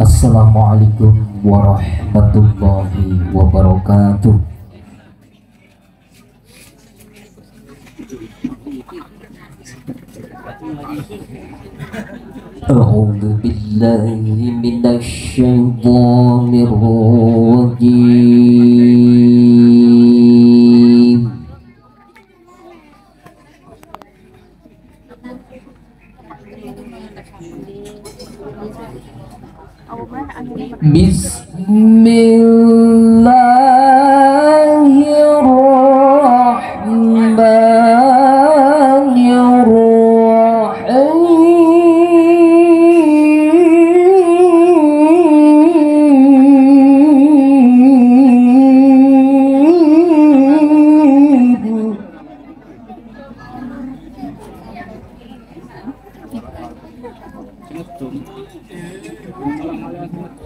Assalamualaikum warahmatullahi wabarakatuh. A'udzu billahi minasy syaithanir rajim.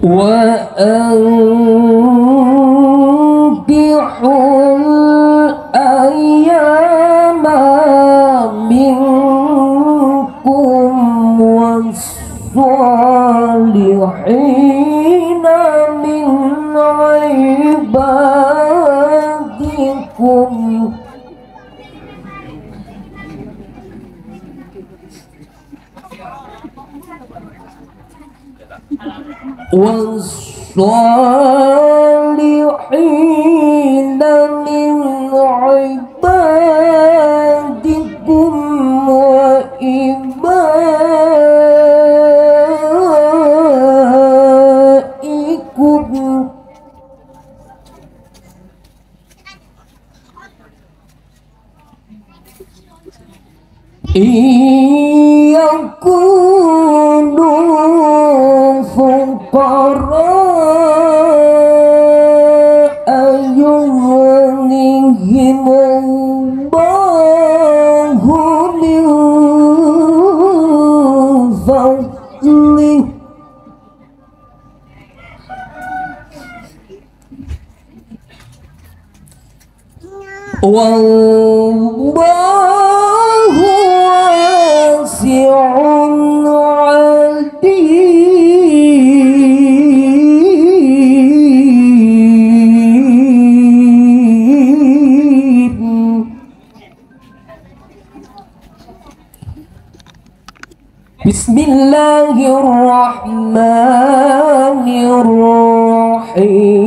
وأنكحوا الأيام منكم والصالحين من عبادكم والصالحين من عبادكم وإمائكم إن يكونوا فقراء يغنيهم الله من فضله والله واسع عليم. بسم الله الرحمن الرحيم.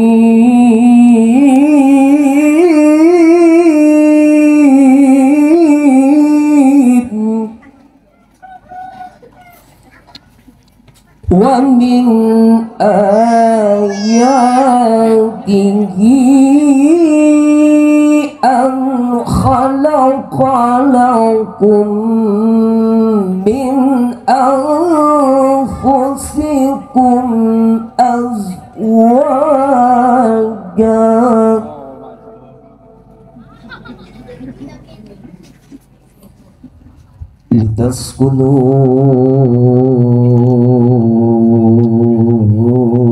ومن آياته أن خلق لكم من أنفسكم أزواجا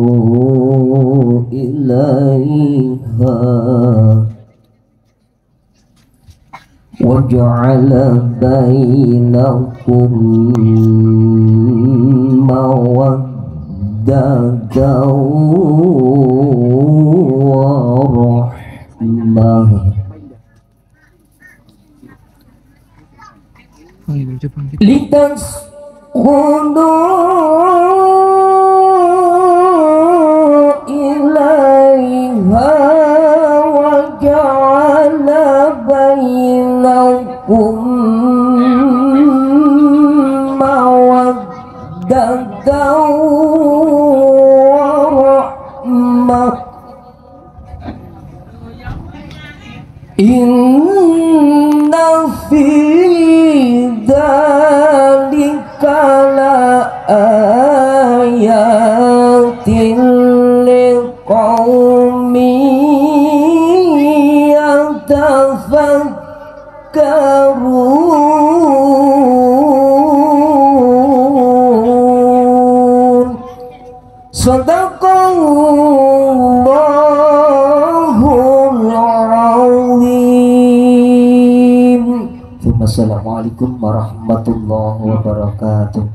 لتسكنوا إليها وجعل بينكم مودة ورحمة لتسكنوا إليها وجعل بينكم مودة ورحمة إن في ذلك لآيات لقوم يتفكرون. Sadaqallahul azim. Assalamualaikum warahmatullahi wabarakatuh.